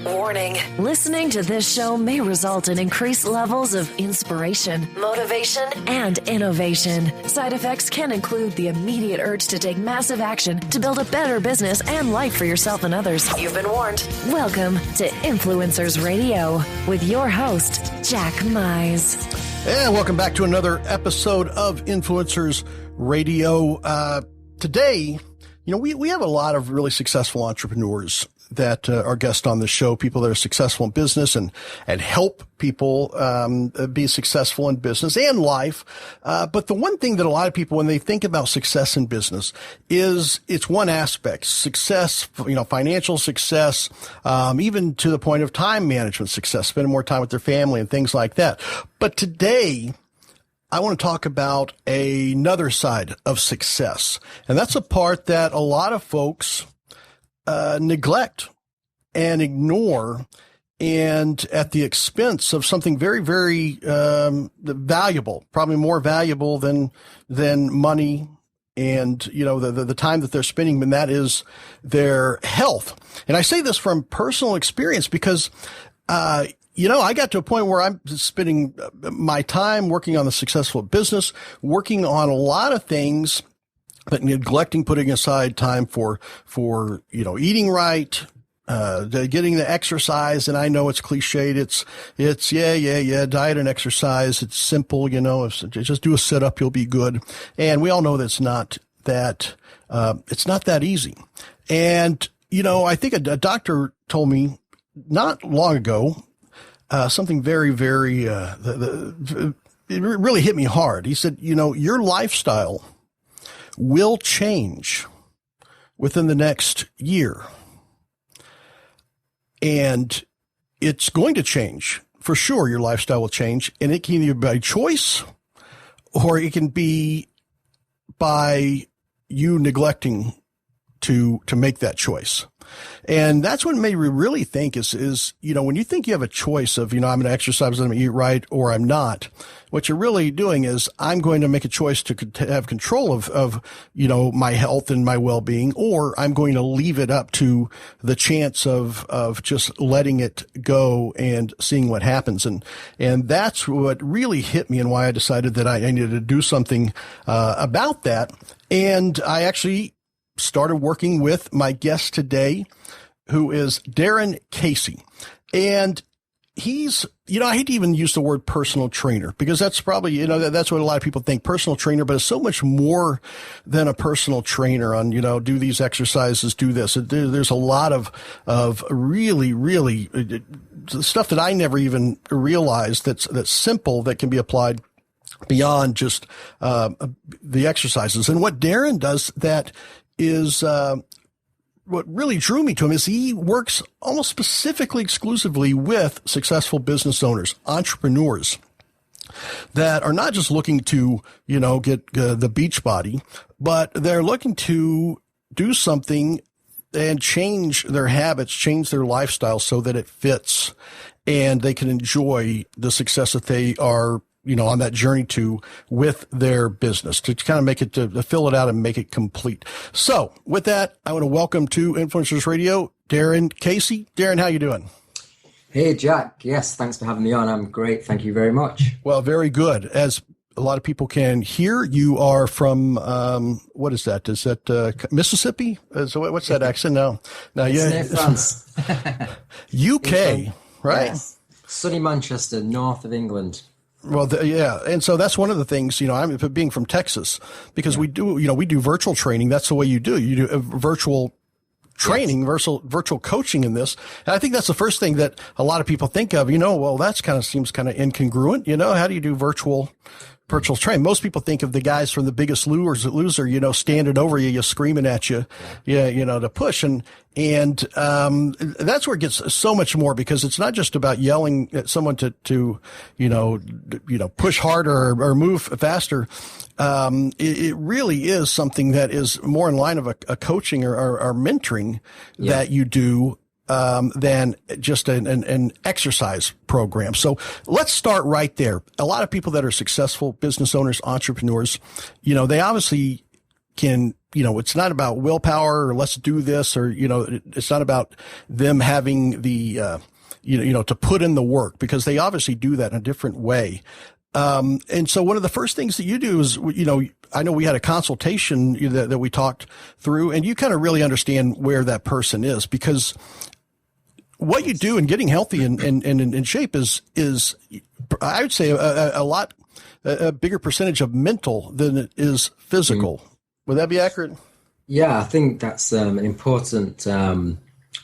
Warning. Listening to this show may result in increased levels of inspiration, motivation, and innovation. Side effects can include the immediate urge to take massive action to build a better business and life for yourself and others. You've been warned. Welcome to Influencers Radio with your host, Jack Mize. And welcome back to another episode of Influencers Radio. Today, we have a lot of really successful entrepreneurs that are guests on the show, people that are successful in business and help people be successful in business and life. But the one thing that a lot of people, when they think about success in business, is it's one aspect. Success, financial success, even to the point of time management success, spending more time with their family and things like that. But today, I want to talk about another side of success. And that's a part that a lot of folks neglect and ignore, and at the expense of something very, very valuable, probably more valuable than money and, the time that they're spending, and that is their health. And I say this from personal experience because, I got to a point where I'm spending my time working on a successful business, working on a lot of things, but neglecting putting aside time for eating right, getting the exercise. And I know it's cliched. It's diet and exercise. It's simple, if just do a sit up, you'll be good. And we all know that's not that, it's not that easy. And, I think a doctor told me not long ago, something very, very, it really hit me hard. He said, your lifestyle will change within the next year. And it's going to change. For sure, your lifestyle will change. And it can either be by choice or it can be by you neglecting to make that choice. And that's what made me really think is, when you think you have a choice of, I'm going to exercise, I'm going to eat right, or I'm not, what you're really doing is I'm going to make a choice to have control of, my health and my well-being, or I'm going to leave it up to the chance of just letting it go and seeing what happens. And that's what really hit me and why I decided that I needed to do something, about that. And I actually started working with my guest today, who is Darren Casey. And he's, I hate to even use the word personal trainer because that's probably, that's what a lot of people think, personal trainer, but it's so much more than a personal trainer on, do these exercises, do this. There's a lot of really, really stuff that I never even realized that's simple that can be applied beyond just, the exercises. And what Darren does that is, what really drew me to him is he works almost specifically, exclusively with successful business owners, entrepreneurs that are not just looking to, get the beach body, but they're looking to do something and change their habits, change their lifestyle so that it fits and they can enjoy the success that they are on that journey with their business to kind of make it, to fill it out and make it complete. So with that, I want to welcome to Influencers Radio, Darren Casey. Darren, how you doing? Hey, Jack. Yes. Thanks for having me on. I'm great. Thank you very much. Well, very good. As a lot of people can hear, you are from, what is that? Is that, Mississippi? So what's that accent now? Near France. UK, right? Yes. Sunny Manchester, north of England. Well, yeah. And so that's one of the things, I'm being from Texas because we do virtual training. That's the way you do. You do virtual training, yes. virtual coaching in this. And I think that's the first thing that a lot of people think of, well, that's seems kind of incongruent. How do you do virtual training? Most people think of the guys from The Biggest Loser, standing over you, screaming at you, to push. And that's where it gets so much more because it's not just about yelling at someone to push harder or move faster. It really is something that is more in line of a coaching or mentoring that you do, than just an exercise program. So let's start right there. A lot of people that are successful business owners, entrepreneurs, they obviously can it's not about willpower or let's do this, or, it's not about them having the, to put in the work, because they obviously do that in a different way. And so one of the first things that you do is, I know we had a consultation that we talked through, and you kind of really understand where that person is, because what you do in getting healthy and in shape is I would say a bigger percentage of mental than it is physical. Would that be accurate? Yeah, I think that's an important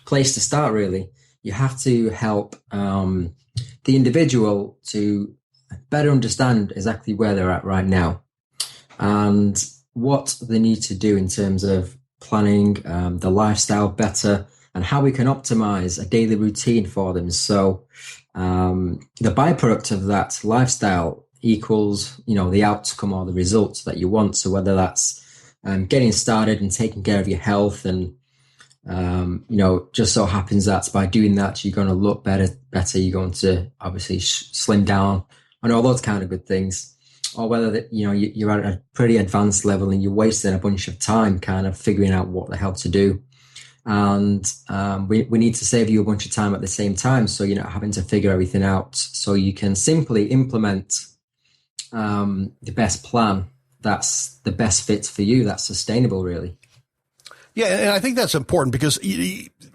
place to start, really. You have to help the individual to better understand exactly where they're at right now and what they need to do in terms of planning the lifestyle better and how we can optimize a daily routine for them. So the byproduct of that lifestyle equals, the outcome or the results that you want. So whether that's getting started and taking care of your health, and just so happens that by doing that you're going to look better. You're going to obviously slim down and all those kind of good things, or whether you're at a pretty advanced level and you're wasting a bunch of time kind of figuring out what the hell to do. And we need to save you a bunch of time at the same time, so you're not having to figure everything out. So you can simply implement the best plan that's the best fit for you, that's sustainable, really. Yeah, and I think that's important, because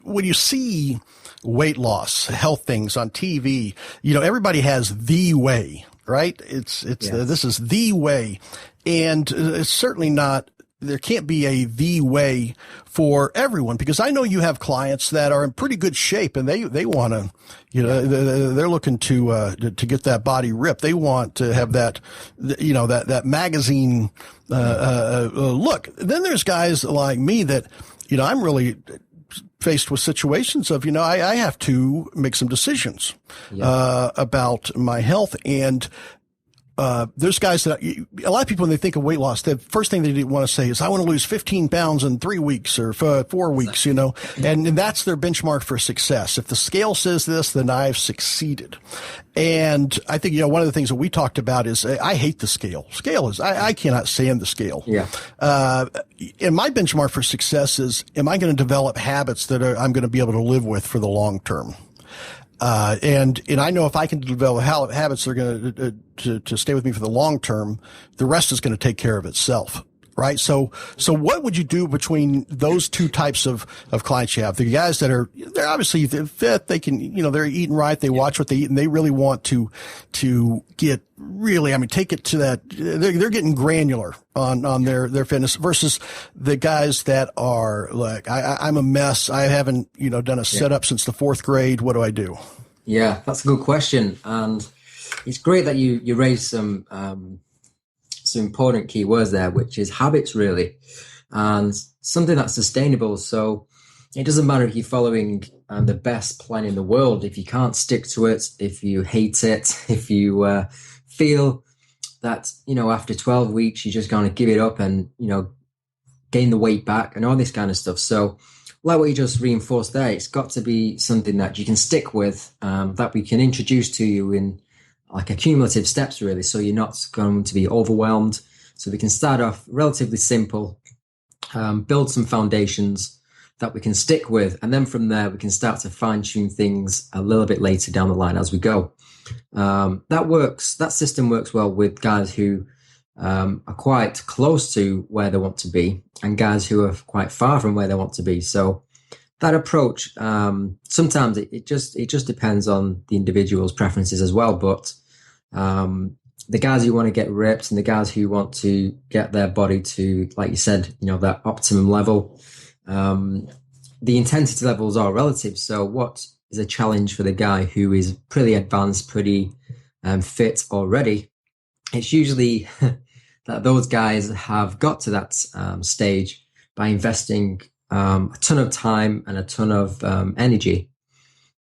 when you see weight loss, health things on TV, everybody has the way, right? It's yes. This is the way, and it's certainly not. There can't be the way for everyone, because I know you have clients that are in pretty good shape and they want to, they're looking to get that body ripped. They want to have that, that magazine, look. Then there's guys like me that, I'm really faced with situations of, I have to make some decisions, about my health. And, there's guys that a lot of people, when they think of weight loss, the first thing they want to say is, I want to lose 15 pounds in 3 weeks or 4 weeks, and that's their benchmark for success. If the scale says this, then I've succeeded. And I think, one of the things that we talked about is I hate the scale. I cannot stand the scale. Yeah. And my benchmark for success is, am I going to develop habits that I'm going to be able to live with for the long term? And I know if I can develop habits that are going to stay with me for the long term, the rest is going to take care of itself. Right. So what would you do between those two types of clients you have? The guys that they're obviously fit. They can, they're eating right. They watch what they eat, and they really want to get really, take it to that. They're getting granular on their fitness, versus the guys that are like, I'm a mess. I haven't, done a setup since the 4th grade. What do I do? Yeah, that's a good question. And it's great that you raised some important key words there, which is habits, really, and something that's sustainable. So it doesn't matter if you're following the best plan in the world. If you can't stick to it, if you hate it, if you feel that, after 12 weeks, you're just going to give it up and, gain the weight back and all this kind of stuff. So like what you just reinforced there, it's got to be something that you can stick with, that we can introduce to you in like accumulative steps, really, so you're not going to be overwhelmed. So we can start off relatively simple, build some foundations that we can stick with, and then from there we can start to fine-tune things a little bit later down the line as we go. That system works well with guys who are quite close to where they want to be, and guys who are quite far from where they want to be. So that approach, sometimes it just depends on the individual's preferences as well. But the guys who want to get ripped and the guys who want to get their body to, like you said, that optimum level, the intensity levels are relative. So what is a challenge for the guy who is pretty advanced, pretty fit already? It's usually that those guys have got to that stage by investing a ton of time and a ton of energy,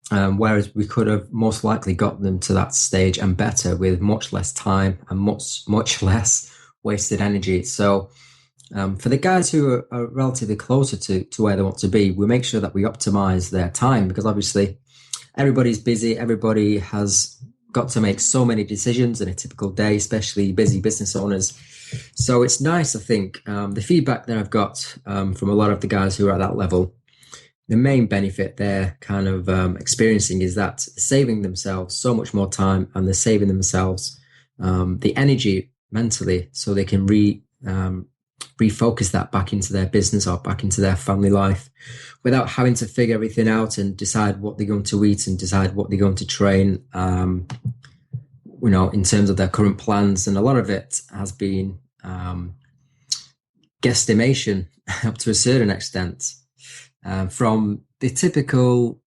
whereas we could have most likely got them to that stage and better with much less time and much less wasted energy. So for the guys who are relatively closer to where they want to be, we make sure that we optimize their time, because obviously everybody's busy. Everybody has got to make so many decisions in a typical day, especially busy business owners. So it's nice, I think. The feedback that I've got from a lot of the guys who are at that level, the main benefit they're kind of experiencing is that saving themselves so much more time, and they're saving themselves the energy mentally, so they can refocus that back into their business or back into their family life without having to figure everything out and decide what they're going to eat and decide what they're going to train, in terms of their current plans. And a lot of it has been guesstimation up to a certain extent, from the typical,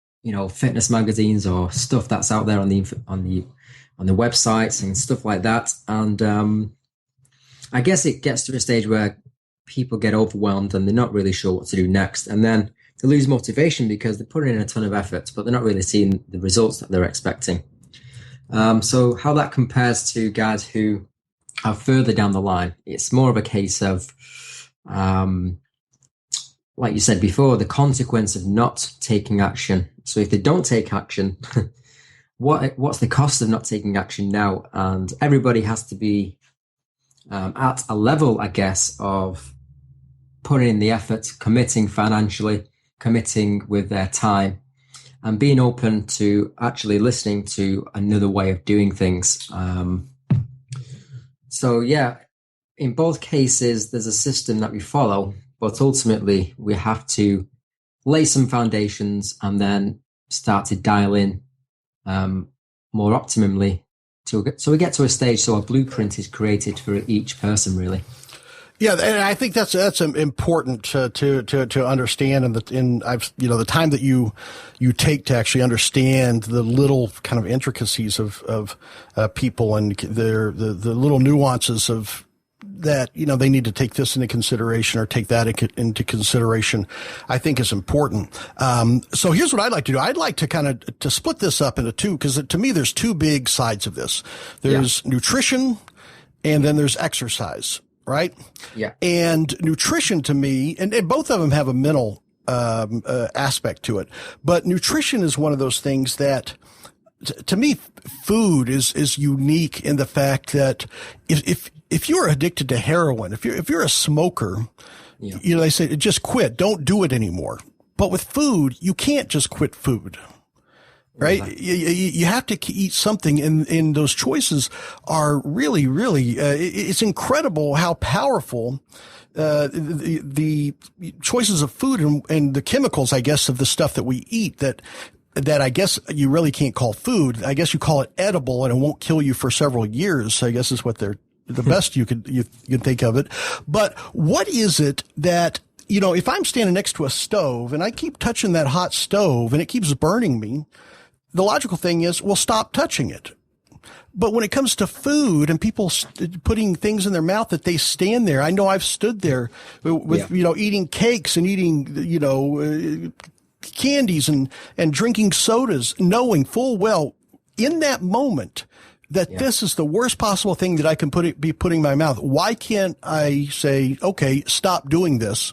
fitness magazines or stuff that's out there on the websites and stuff like that. And I guess it gets to a stage where people get overwhelmed and they're not really sure what to do next. And then they lose motivation because they're putting in a ton of effort, but they're not really seeing the results that they're expecting. So how that compares to guys who are further down the line, it's more of a case of, like you said before, the consequence of not taking action. So if they don't take action, what's the cost of not taking action now? And everybody has to be at a level, I guess, of putting in the effort, committing financially, committing with their time, and being open to actually listening to another way of doing things. So yeah, in both cases, there's a system that we follow, but ultimately we have to lay some foundations and then start to dial in more optimally. So we get to a stage so a blueprint is created for each person, really. Yeah, and I think that's important to understand, and the time that you take to actually understand the little kind of intricacies of people and the little nuances of that, they need to take this into consideration or take that into consideration, I think is important. So here's what I'd like to do. I'd like to kind of to split this up into two, because to me there's two big sides of this. There's nutrition, and then there's exercise. Right? Yeah. And nutrition to me, and both of them have a mental aspect to it, but nutrition is one of those things that, to me, food is unique in the fact that if you're addicted to heroin, if you're a smoker, they say just quit, don't do it anymore. But with food, you can't just quit food. Right? You have to eat something, and those choices are really, really, it's incredible how powerful, the choices of food and the chemicals, I guess, of the stuff that we eat that I guess you really can't call food. I guess you call it edible, and it won't kill you for several years, I guess is what the best you could think of it. But what is it that, if I'm standing next to a stove and I keep touching that hot stove and it keeps burning me, the logical thing is, well, stop touching it. But when it comes to food and people putting things in their mouth that they stand there, I know I've stood there with, eating cakes and eating, candies and drinking sodas, knowing full well in that moment that this is the worst possible thing that I can be putting in my mouth. Why can't I say, okay, stop doing this?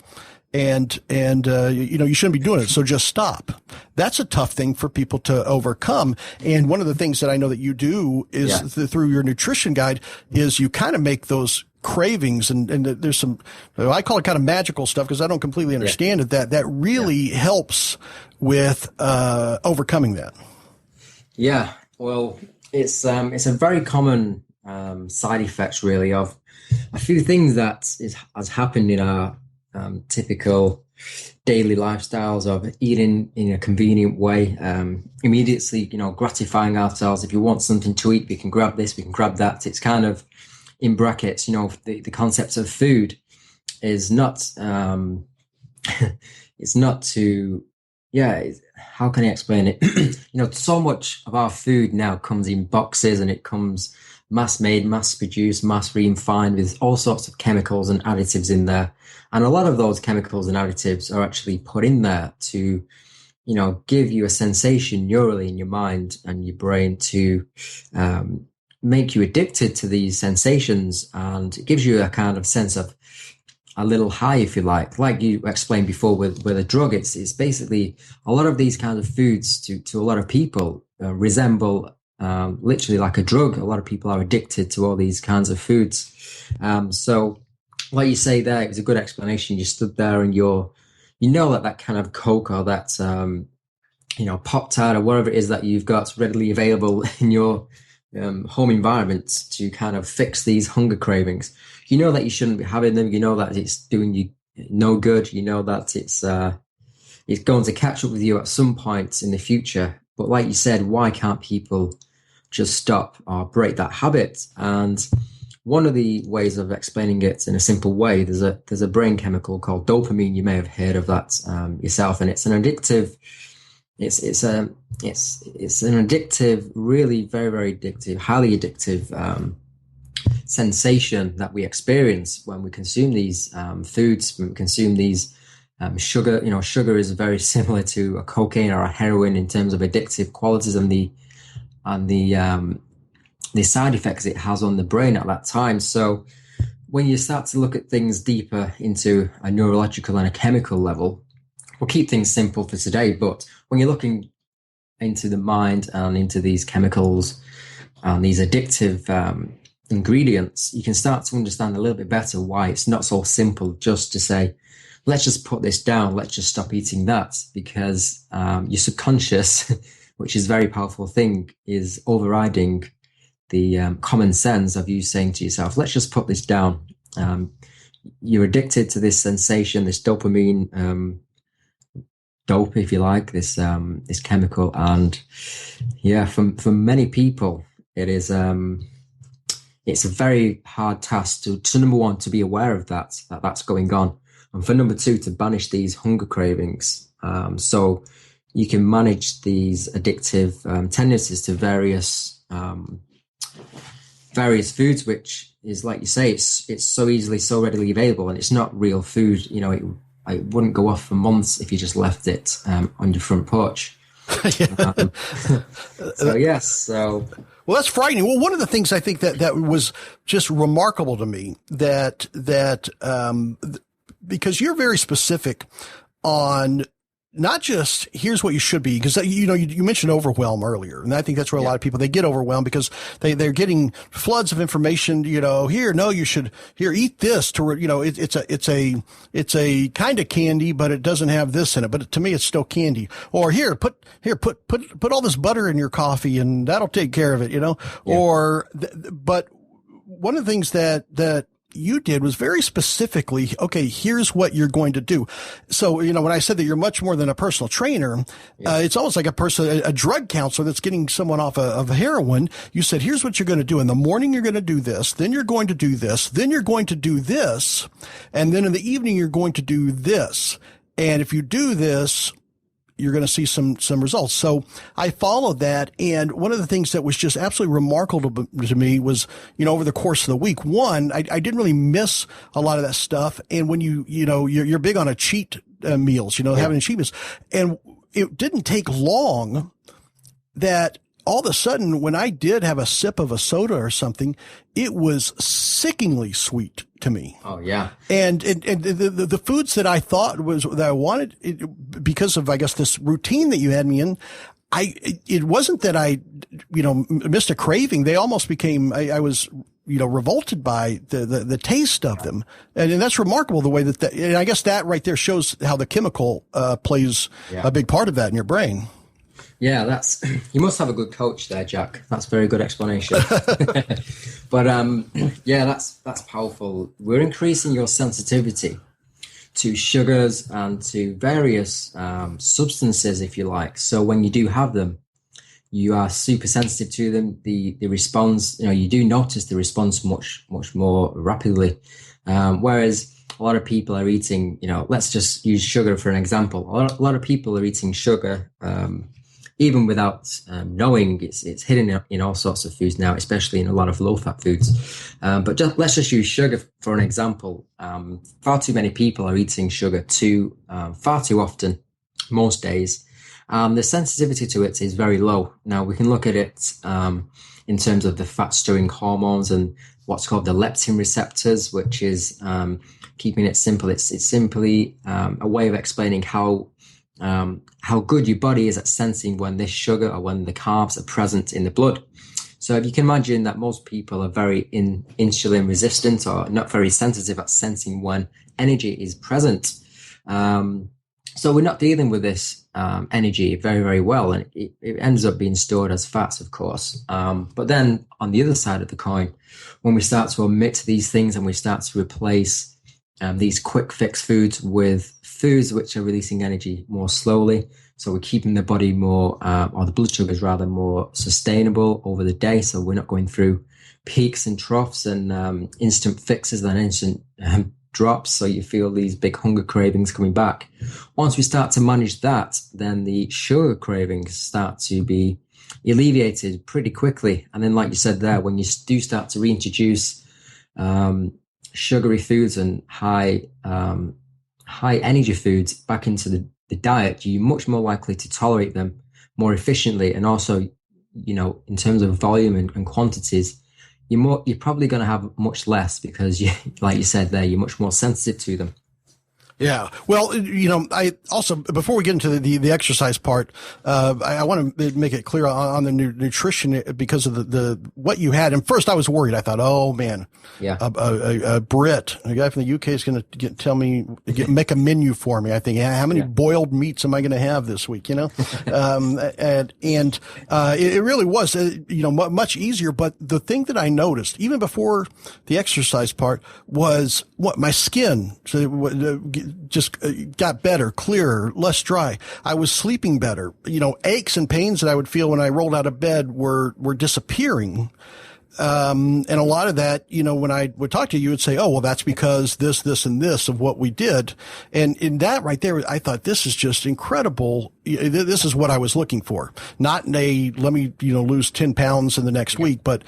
And you shouldn't be doing it. So just stop. That's a tough thing for people to overcome. And one of the things that I know that you do is through your nutrition guide is you kind of make those cravings, and there's some, I call it kind of magical stuff because I don't completely understand it, that really helps with overcoming that. Yeah. Well, it's a very common side effect, really, of a few things that has happened in our typical daily lifestyles of eating in a convenient way, immediately, gratifying ourselves. If you want something to eat, we can grab this, we can grab that. It's kind of in brackets, the concept of food is not, it's not to, how can I explain it? So much of our food now comes in boxes, and it comes mass made, mass produced, mass refined with all sorts of chemicals and additives in there. And a lot of those chemicals and additives are actually put in there to, give you a sensation neurally in your mind and your brain to make you addicted to these sensations. And it gives you a kind of sense of a little high, if you like you explained before with a drug. It's basically a lot of these kind of foods to a lot of people resemble literally like a drug. A lot of people are addicted to all these kinds of foods. So like you say there, it was a good explanation. You stood there and you know that kind of Coke or that, Pop-Tart or whatever it is that you've got readily available in your home environment to kind of fix these hunger cravings. You know that you shouldn't be having them. You know that it's doing you no good. You know that it's going to catch up with you at some point in the future. But like you said, why can't people just stop or break that habit? And one of the ways of explaining it in a simple way, there's a brain chemical called dopamine. You may have heard of that yourself, and it's an addictive. It's an addictive, really very, very addictive, highly addictive sensation that we experience when we consume these foods, when we consume these sugar. Sugar is very similar to a cocaine or a heroin in terms of addictive qualities and the side effects it has on the brain at that time. So when you start to look at things deeper into a neurological and a chemical level, we'll keep things simple for today, but when you're looking into the mind and into these chemicals and these addictive ingredients, you can start to understand a little bit better why it's not so simple just to say, let's just put this down, let's just stop eating that, because your subconscious, which is a very powerful thing, is overriding the common sense of you saying to yourself, let's just put this down. You're addicted to this sensation, this dopamine dope, if you like, this chemical, and for many people, it is it's a very hard task to number one, to be aware of that's going on, and for number two, to banish these hunger cravings, so you can manage these addictive tendencies to various foods, which is, like you say, it's so easily, so readily available, and it's not real food. It wouldn't go off for months if you just left it on your front porch. So well, that's frightening. Well, one of the things I think that was just remarkable to me that because you're very specific on not just here's what you should be, because you mentioned overwhelm earlier, and I think that's where a lot of people, they get overwhelmed because they're getting floods of information. You should eat this it's a kind of candy, but it doesn't have this in it. But to me, it's still candy. Or put all this butter in your coffee, and that'll take care of it. But one of the things that you did was very specifically, okay, here's what you're going to do. So, when I said that you're much more than a personal trainer, it's almost like a drug counselor that's getting someone off of heroin. You said, here's what you're going to do. In the morning, you're going to do this. Then you're going to do this. Then you're going to do this. And then in the evening, you're going to do this. And if you do this, you're going to see some results. So I followed that. And one of the things that was just absolutely remarkable to me was, over the course of the week, one, I didn't really miss a lot of that stuff. And when you're big on a cheat meals, having cheat meals, and it didn't take long that all of a sudden, when I did have a sip of a soda or something, it was sickeningly sweet to me. Oh yeah. And the foods that I thought that I wanted, because of, I guess, this routine that you had me in, it wasn't that I, missed a craving. They almost became, I was, revolted by the taste of them. And that's remarkable, the way that, and I guess that right there shows how the chemical, plays a big part of that in your brain. Yeah, you must have a good coach there, Jack. That's a very good explanation. But that's powerful. We're increasing your sensitivity to sugars and to various substances, if you like. So when you do have them, you are super sensitive to them. The response, you do notice the response much, much more rapidly. Whereas a lot of people are eating, let's just use sugar for an example. A lot of people are eating sugar, even without knowing. It's hidden in all sorts of foods now, especially in a lot of low-fat foods. But let's just use sugar for an example. Far too many people are eating sugar far too often, most days. The sensitivity to it is very low. Now, we can look at it in terms of the fat-storing hormones and what's called the leptin receptors, which is, keeping it simple, it's simply a way of explaining how how good your body is at sensing when this sugar or when the carbs are present in the blood. So if you can imagine that most people are very insulin resistant or not very sensitive at sensing when energy is present. So we're not dealing with this energy very, very well. And it ends up being stored as fats, of course. But then on the other side of the coin, when we start to omit these things and we start to replace these quick fix foods with foods which are releasing energy more slowly, so we're keeping the body more, or the blood sugars rather, more sustainable over the day. So we're not going through peaks and troughs and instant fixes and instant drops. So you feel these big hunger cravings coming back. Once we start to manage that, then the sugar cravings start to be alleviated pretty quickly. And then, like you said there, when you do start to reintroduce sugary foods and high energy foods back into the diet, you're much more likely to tolerate them more efficiently. And also, in terms of volume and quantities, you're probably going to have much less because like you said there, you're much more sensitive to them. Yeah. Well, I also, before we get into the exercise part, I want to make it clear on the nutrition because of the what you had. And first I was worried. I thought, oh man, yeah, a Brit, a guy from the UK is going to make a menu for me. I think, how many boiled meats am I going to have this week? And it really was, much easier. But the thing that I noticed even before the exercise part was my skin just got better, clearer, less dry. I was sleeping better. Aches and pains that I would feel when I rolled out of bed were disappearing. And a lot of that, when I would talk to you, you would say, oh, well, that's because this, and this of what we did. And in that right there, I thought this is just incredible. This is what I was looking for. Not let me, lose 10 pounds in the next week, but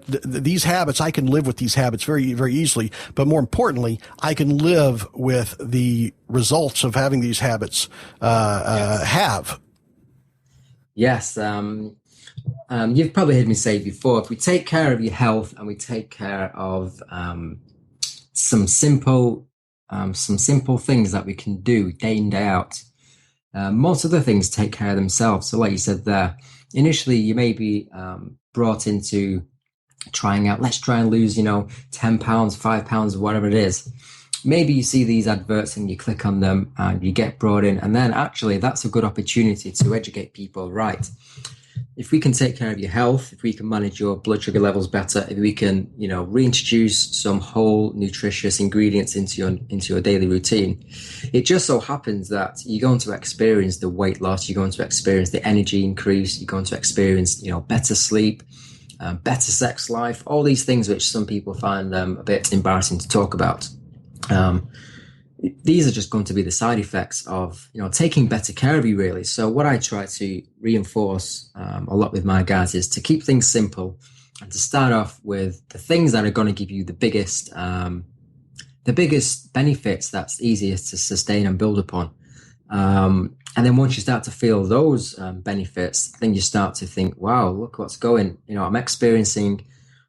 these habits, I can live with these habits very, very easily. But more importantly, I can live with the results of having these habits, have. Yes. You've probably heard me say before, if we take care of your health and we take care of some simple things that we can do day in, day out, most of the things take care of themselves. So like you said there, initially you may be brought into trying out, let's try and lose, 10 pounds, 5 pounds, whatever it is. Maybe you see these adverts and you click on them and you get brought in. And then actually that's a good opportunity to educate people, right? If we can take care of your health, if we can manage your blood sugar levels better, if we can, reintroduce some whole nutritious ingredients into your daily routine, it just so happens that you're going to experience the weight loss, you're going to experience the energy increase, you're going to experience, better sleep, better sex life, all these things which some people find a bit embarrassing to talk about. These are just going to be the side effects of, taking better care of you, really. So what I try to reinforce a lot with my guys is to keep things simple and to start off with the things that are going to give you the biggest benefits that's easiest to sustain and build upon. And then once you start to feel those benefits, then you start to think, wow, look what's going, I'm experiencing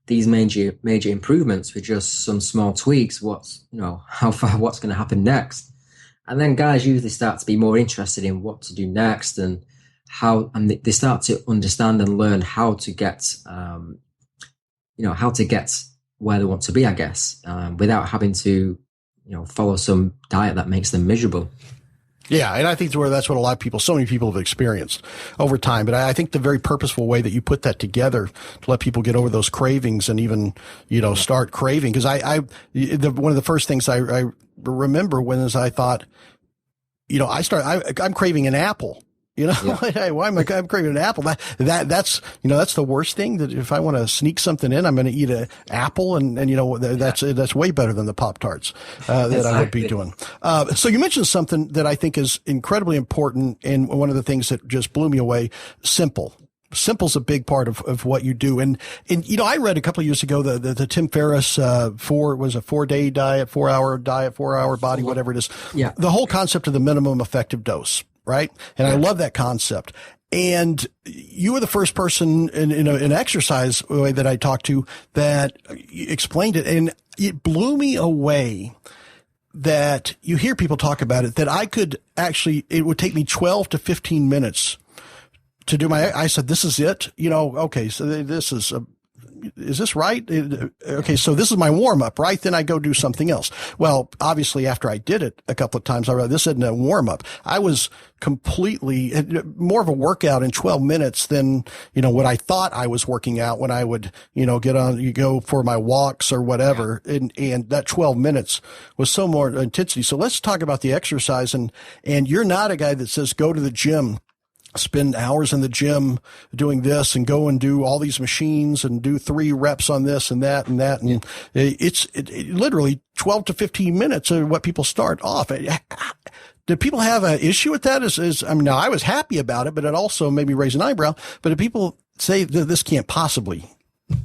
these major improvements with just some small tweaks. What's going to happen next? And then guys usually start to be more interested in what to do next and they start to understand and learn how to get where they want to be, I guess, without having to, follow some diet that makes them miserable. Yeah, and I think that's what so many people have experienced over time. But I think the very purposeful way that you put that together to let people get over those cravings and even, start craving. Because one of the first things I remember I thought, I'm craving an apple. Why am I craving an apple? That's the worst thing. That if I want to sneak something in, I'm going to eat an apple, and that's way better than the Pop-Tarts that I would be doing. So you mentioned something that I think is incredibly important, and one of the things that just blew me away: simple. Simple's a big part of what you do. And I read a couple of years ago the Tim Ferriss 4-day diet, 4-hour diet, 4-hour body, whatever it is. Yeah. The whole concept of the minimum effective dose. Right. And I love that concept. And you were the first person in an exercise way that I talked to that explained it. And it blew me away that you hear people talk about it, that I could actually, it would take me 12 to 15 minutes to do I said, this is it, okay, so this is this right? Okay, so this is my warm up, right? Then I go do something else. Well, obviously after I did it a couple of times, I realized this isn't a warm up. I was completely more of a workout in 12 minutes than, what I thought I was working out when I would, go for my walks or whatever. Yeah. And that 12 minutes was so more intensity. So let's talk about the exercise. And you're not a guy that says, go to the gym, spend hours in the gym doing this and go and do all these machines and do 3 reps on this and that and that. And it's literally 12 to 15 minutes of what people start off. Do people have an issue with that? Now I was happy about it, but it also made me raise an eyebrow. But do people say that this can't possibly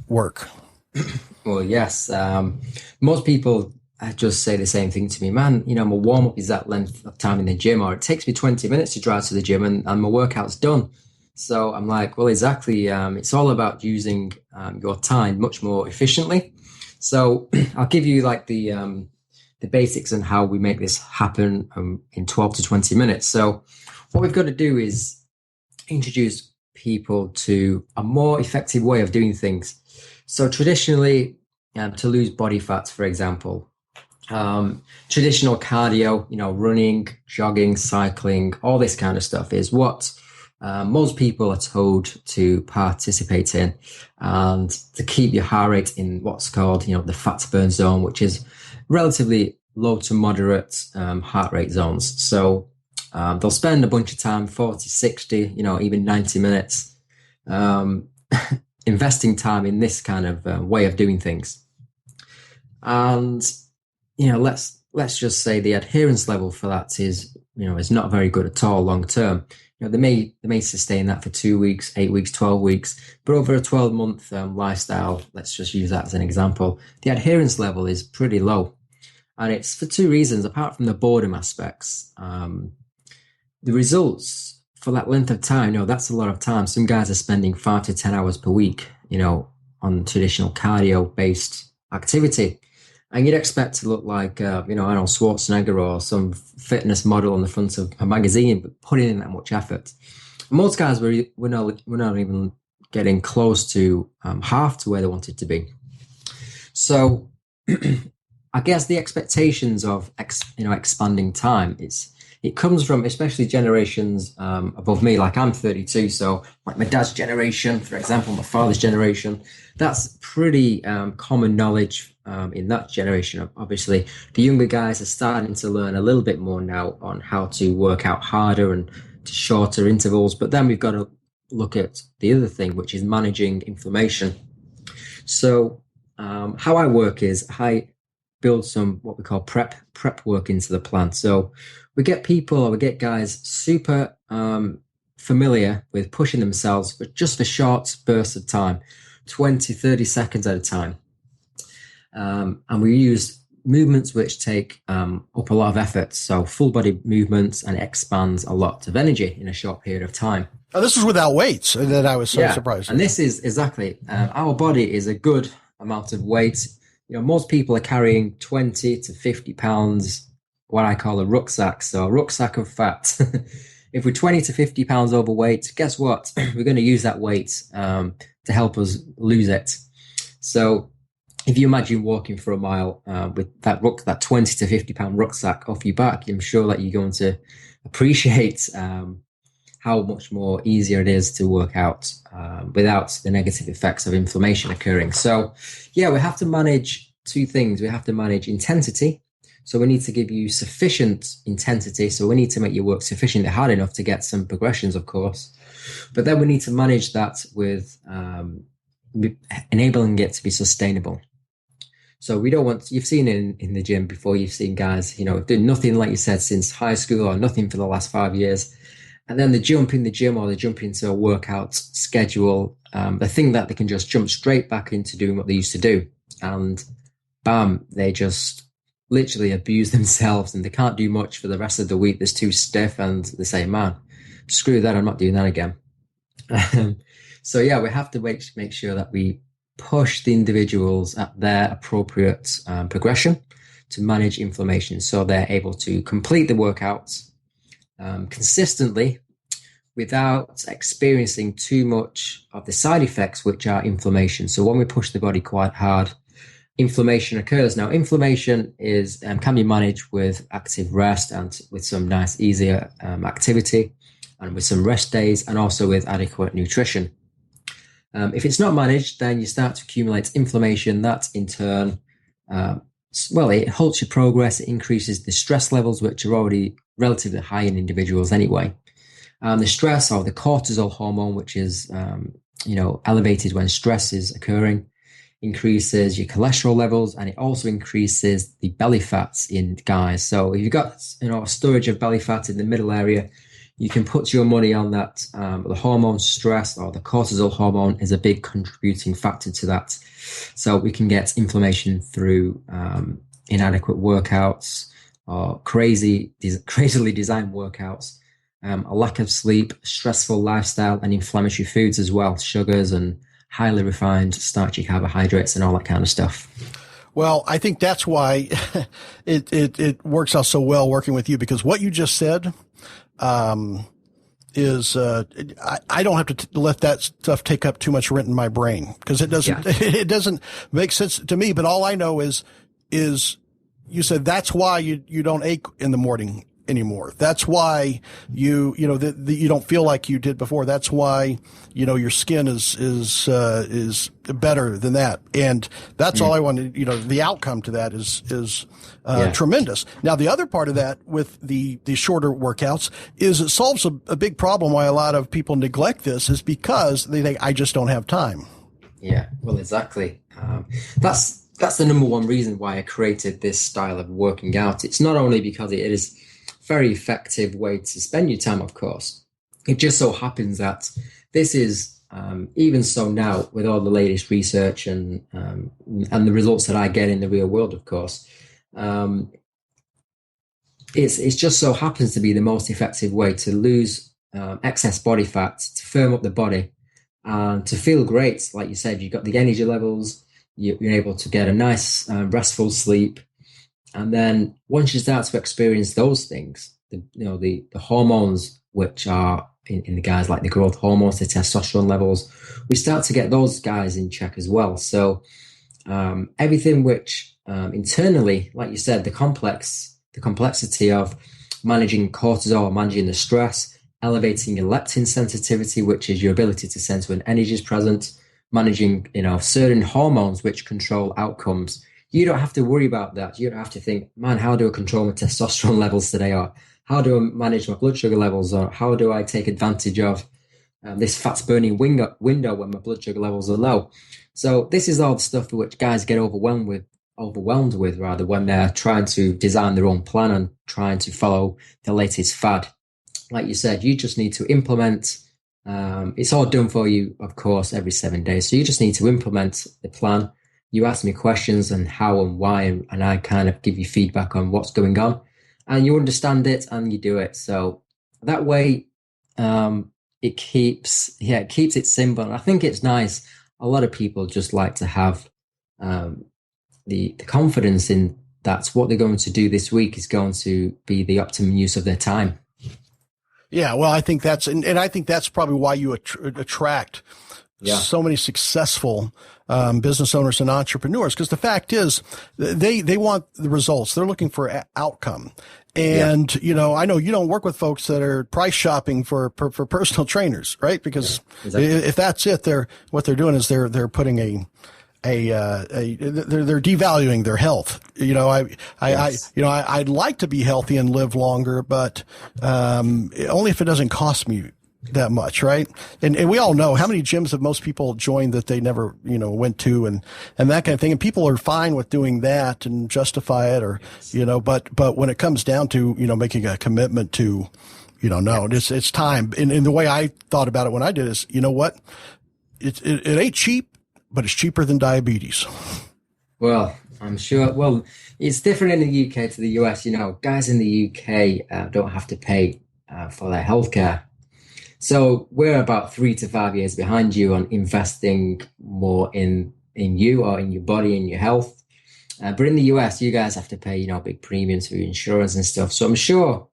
work? Well, yes. Most people just say the same thing to me, man. My warm up is that length of time in the gym, or it takes me 20 minutes to drive to the gym and my workout's done. So I'm like, well, exactly. It's all about using your time much more efficiently. So I'll give you like the basics on how we make this happen in 12 to 20 minutes. So what we've got to do is introduce people to a more effective way of doing things. So traditionally, to lose body fat, for example, traditional cardio, running, jogging, cycling, all this kind of stuff is what most people are told to participate in, and to keep your heart rate in what's called, the fat burn zone, which is relatively low to moderate heart rate zones. So they'll spend a bunch of time, 40, 60, even 90 minutes, investing time in this kind of way of doing things. And let's just say the adherence level for that is not very good at all long term. They may sustain that for 2 weeks, 8 weeks, 12 weeks, but over a 12-month lifestyle, let's just use that as an example, the adherence level is pretty low. And it's for 2 reasons, apart from the boredom aspects. The results for that length of time, that's a lot of time. Some guys are spending 5 to 10 hours per week, on traditional cardio-based activity. And you'd expect to look like, Arnold Schwarzenegger or some fitness model on the front of a magazine, but putting in that much effort. Most guys we're not even getting close to half to where they wanted to be. So I guess the expectations of expanding time it comes from especially generations above me. Like I'm 32, so like my dad's generation, for example, my father's generation, that's pretty common knowledge in that generation. Obviously, the younger guys are starting to learn a little bit more now on how to work out harder and to shorter intervals. But then we've got to look at the other thing, which is managing inflammation. So how I work is I build some what we call prep work into the plan. So we get guys super familiar with pushing themselves for short bursts of time, 20, 30 seconds at a time. And we use movements which take up a lot of effort. So full body movements, and it expands a lot of energy in a short period of time. Oh, this was without weights, and then I was so surprised. And this is exactly, our body is a good amount of weight. Most people are carrying 20 to 50 pounds, what I call a rucksack. So a rucksack of fat. If we're 20 to 50 pounds overweight, guess what? We're going to use that weight to help us lose it. So if you imagine walking for a mile with that 20 to 50 pound rucksack off your back, I'm sure that you're going to appreciate how much more easier it is to work out without the negative effects of inflammation occurring. So we have to manage 2 things. We have to manage intensity. So we need to give you sufficient intensity. So we need to make your work sufficiently hard enough to get some progressions, of course. But then we need to manage that with enabling it to be sustainable. So we don't want, you've seen in the gym before, you've seen guys, doing nothing, like you said, since high school or nothing for the last 5 years. And then they jump in the gym or they jump into a workout schedule. They think that they can just jump straight back into doing what they used to do. And bam, they just literally abuse themselves and they can't do much for the rest of the week. They're too stiff and they say, man, screw that, I'm not doing that again. So we have to make sure that we push the individuals at their appropriate progression to manage inflammation. So they're able to complete the workouts consistently without experiencing too much of the side effects, which are inflammation. So when we push the body quite hard, inflammation occurs. Now, inflammation is can be managed with active rest and with some nice, easier activity, and with some rest days, and also with adequate nutrition. If it's not managed, then you start to accumulate inflammation. That in turn, it halts your progress. It increases the stress levels, which are already relatively high in individuals anyway. The stress, or the cortisol hormone, which is elevated when stress is occurring, increases your cholesterol levels, and it also increases the belly fats in guys. So if you've got a storage of belly fat in the middle area, you can put your money on that. The hormone stress, or the cortisol hormone, is a big contributing factor to that. So we can get inflammation through inadequate workouts, or crazily designed workouts, a lack of sleep, stressful lifestyle, and inflammatory foods as well, sugars and highly refined starchy carbohydrates and all that kind of stuff. Well, I think that's why it works out so well working with you, because what you just said is I don't have to let that stuff take up too much rent in my brain, because it doesn't make sense to me. But all I know is you said that's why you don't ache in the morning anymore. That's why you don't feel like you did before. That's why your skin is better than that, and that's all I wanted. The outcome to that is tremendous. Now, the other part of that with the shorter workouts is it solves a big problem. Why a lot of people neglect this is because they think, I just don't have time. Yeah, well, exactly. That's the number one reason why I created this style of working out. It's not only because it is very effective way to spend your time, of course. It just so happens that this is, even so now, with all the latest research and the results that I get in the real world, of course, it's just so happens to be the most effective way to lose excess body fat, to firm up the body, and to feel great. Like you said, you've got the energy levels, you're able to get a nice restful sleep. And then once you start to experience those things, the hormones, which are in the guys, like the growth hormones, the testosterone levels, we start to get those guys in check as well. So everything which internally, like you said, the complexity of managing cortisol, managing the stress, elevating your leptin sensitivity, which is your ability to sense when energy is present, managing certain hormones which control outcomes. You don't have to worry about that. You don't have to think, man, how do I control my testosterone levels today? Or how do I manage my blood sugar levels? Or how do I take advantage of this fats burning window when my blood sugar levels are low? So this is all the stuff which guys get overwhelmed with when they're trying to design their own plan and trying to follow the latest fad. Like you said, you just need to implement. It's all done for you, of course, every 7 days. So you just need to implement the plan. You ask me questions and how and why, and I kind of give you feedback on what's going on, and you understand it and you do it. So that way, it keeps it simple. And I think it's nice. A lot of people just like to have the confidence in that what they're going to do this week is going to be the optimum use of their time. Yeah, well, I think that's, and I think that's probably why you attract so many successful business owners and entrepreneurs, because the fact is they want the results. They're looking for outcome. And, I know you don't work with folks that are price shopping for personal trainers, right? Because if that's it, what they're doing is they're putting they're devaluing their health. I'd like to be healthy and live longer, but only if it doesn't cost me that much, right? And we all know how many gyms have most people joined that they never, went to, and that kind of thing. And people are fine with doing that and justify it, or, but when it comes down to, making a commitment to, it's time. And the way I thought about it when I did is, you know what? It ain't cheap, but it's cheaper than diabetes. Well, I'm sure. Well, it's different in the UK to the US. Guys in the UK don't have to pay for their healthcare. So we're about 3 to 5 years behind you on investing more in you, or in your body and your health. But in the US, you guys have to pay, big premiums for your insurance and stuff. So I'm sure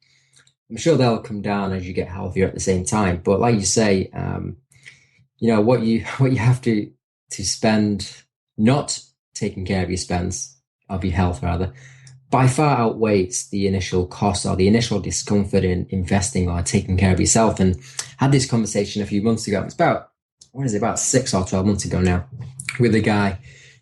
they'll come down as you get healthier at the same time. But like you say, what you have to spend not taking care of your health rather, by far outweighs the initial cost or the initial discomfort in investing or taking care of yourself. And I had this conversation a few months ago. It's about 6 or 12 months ago now, with a guy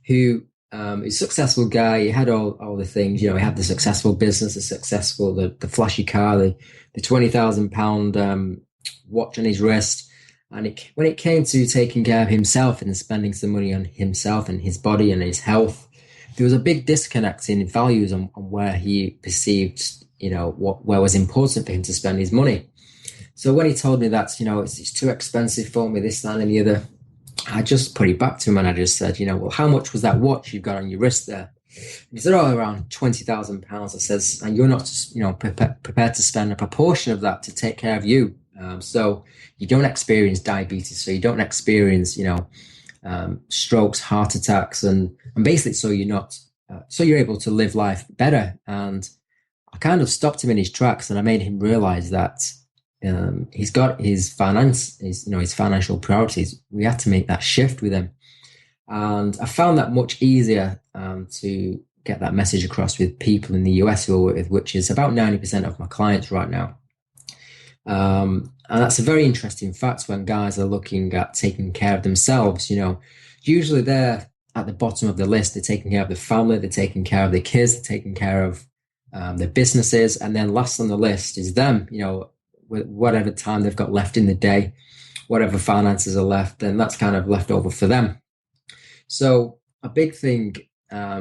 who is a successful guy. He had all the things, he had the successful business, the flashy car, the £20,000 watch on his wrist. And when it came to taking care of himself and spending some money on himself and his body and his health, there was a big disconnect in values on where he perceived, where was important for him to spend his money. So when he told me that, it's too expensive for me, this, that, and the other, I just put it back to him and I just said, well, how much was that watch you've got on your wrist there? And he said, around £20,000. I says, and you're not, prepared to spend a proportion of that to take care of you. So you don't experience diabetes, so you don't experience, strokes, heart attacks, and basically, so you're able to live life better. And I kind of stopped him in his tracks, and I made him realize that he's got his financial priorities. We had to make that shift with him, and I found that much easier to get that message across with people in the US who I work with, which is about 90% of my clients right now. And that's a very interesting fact when guys are looking at taking care of themselves. Usually they're at the bottom of the list. They're taking care of the family, they're taking care of their kids, they're taking care of their businesses, and then last on the list is them. Whatever time they've got left in the day, whatever finances are left, then that's kind of left over for them. So a big thing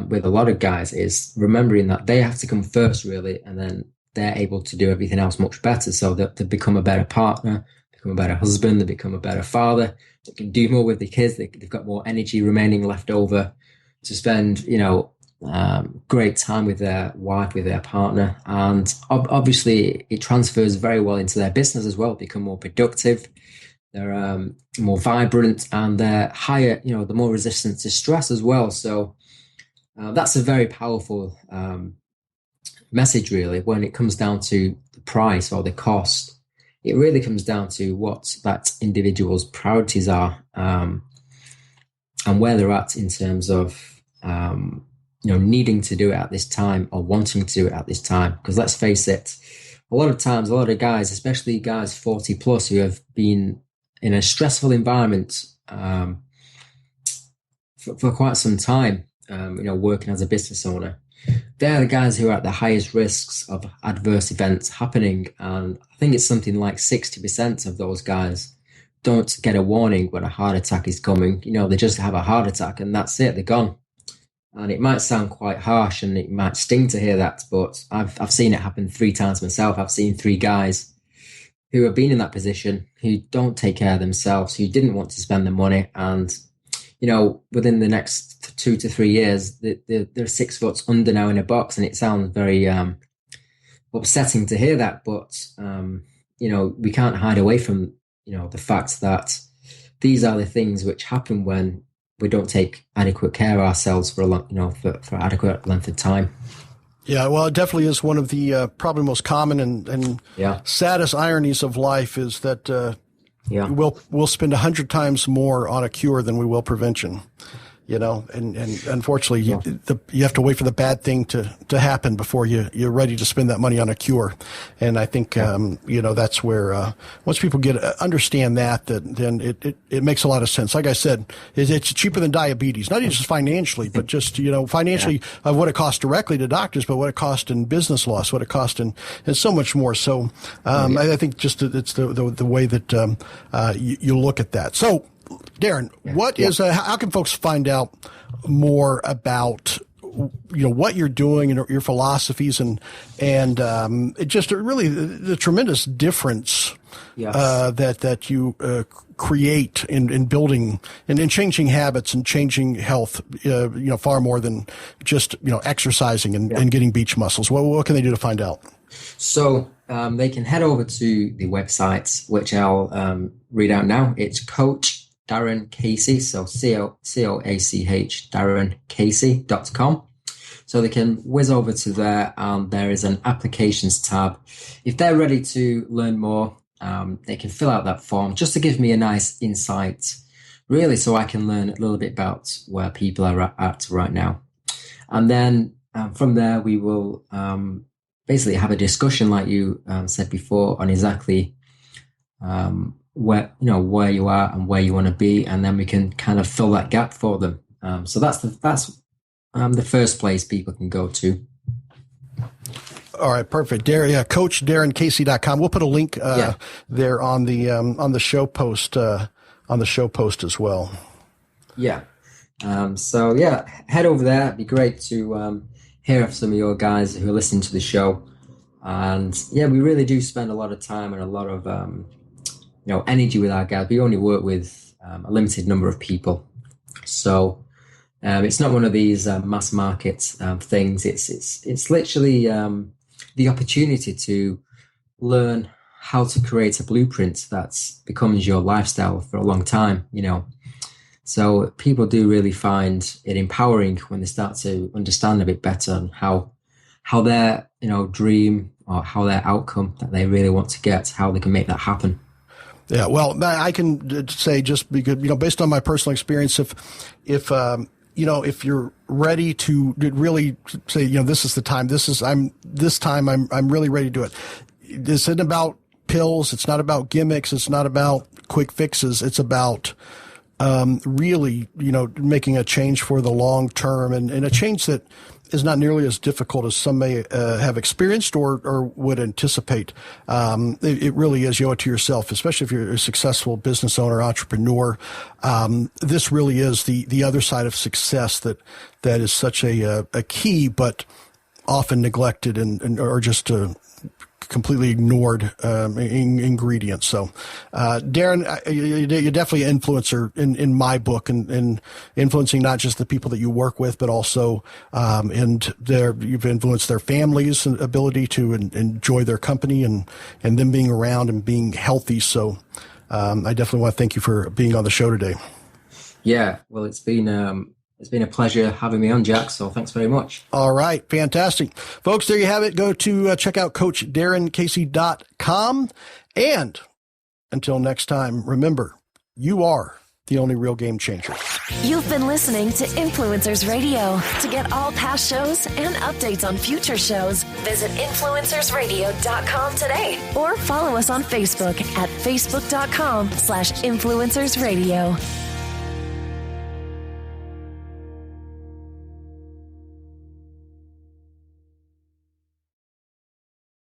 with a lot of guys is remembering that they have to come first, really, and then they're able to do everything else much better. So that they become a better partner, become a better husband, they become a better father, they can do more with the kids, they've got more energy remaining left over to spend, great time with their wife, with their partner. And obviously it transfers very well into their business as well, become more productive, they're more vibrant, and they're higher, they're more resistant to stress as well. So that's a very powerful message, really. When it comes down to the price or the cost, it really comes down to what that individual's priorities are, and where they're at in terms of needing to do it at this time or wanting to do it at this time. Because let's face it, a lot of times, a lot of guys, especially guys 40 plus, who have been in a stressful environment for quite some time, working as a business owner, they're the guys who are at the highest risks of adverse events happening. And I think it's something like 60% of those guys don't get a warning when a heart attack is coming. They just have a heart attack and that's it, they're gone. And it might sound quite harsh and it might sting to hear that, but I've seen it happen 3 times myself. I've seen 3 guys who have been in that position, who don't take care of themselves, who didn't want to spend the money, and within the next 2 to 3 years, they're 6 foot under now in a box. And it sounds very upsetting to hear that, but we can't hide away from the fact that these are the things which happen when we don't take adequate care of ourselves for a long, for adequate length of time. Yeah, well, it definitely is one of the probably most common and saddest ironies of life is that we'll spend 100 times more on a cure than we will prevention. And unfortunately, you have to wait for the bad thing to happen before you're ready to spend that money on a cure. And I think, that's where, once people understand that, then it makes a lot of sense. Like I said, it's cheaper than diabetes, not just financially, but just, financially of what it costs directly to doctors, but what it costs in business loss, what it costs and so much more. So, I think just it's the way that, you look at that. So, Darren, how can folks find out more about, what you're doing and your philosophies and just really the tremendous difference that you create in building and in changing habits and changing health, far more than just, exercising and getting beach muscles. What can they do to find out? So they can head over to the website, which I'll read out now. It's Coach Darren Casey, so COACH, DarrenCasey.com. So they can whiz over to there, and there is an applications tab. If they're ready to learn more, they can fill out that form just to give me a nice insight, really, so I can learn a little bit about where people are at right now. And then from there, we will basically have a discussion, like you said before, on exactly where you are and where you want to be, and then we can kind of fill that gap for them. So that's the first place people can go to. All right, perfect. CoachDarrenCasey.com. We'll put a link there on the show post as well. Yeah. So head over there. It'd be great to hear from some of your guys who are listening to the show. And we really do spend a lot of time and a lot of energy with our guys. We only work with a limited number of people, so it's not one of these mass market things. It's literally the opportunity to learn how to create a blueprint that becomes your lifestyle for a long time. So people do really find it empowering when they start to understand a bit better on how their dream or how their outcome that they really want to get, how they can make that happen. Yeah, well, I can say, just because based on my personal experience, if you're ready to really say, this is the time. I'm really ready to do it. This isn't about pills. It's not about gimmicks. It's not about quick fixes. It's about really, making a change for the long term, and a change that is not nearly as difficult as some may have experienced or would anticipate. It really is, you owe it to yourself, especially if you're a successful business owner, entrepreneur. This really is the other side of success that is such a key, but often neglected or just completely ignored ingredients. So, Darren, you're definitely an influencer in my book, and influencing not just the people that you work with, but also you've influenced their families' ability to enjoy their company and them being around and being healthy. So, I definitely want to thank you for being on the show today. Yeah, well, it's been a pleasure having me on, Jack, so thanks very much. All right, fantastic. Folks, there you have it. Go to check out CoachDarrenCasey.com. And until next time, remember, you are the only real game changer. You've been listening to Influencers Radio. To get all past shows and updates on future shows, visit influencersradio.com today or follow us on Facebook at facebook.com/influencersradio.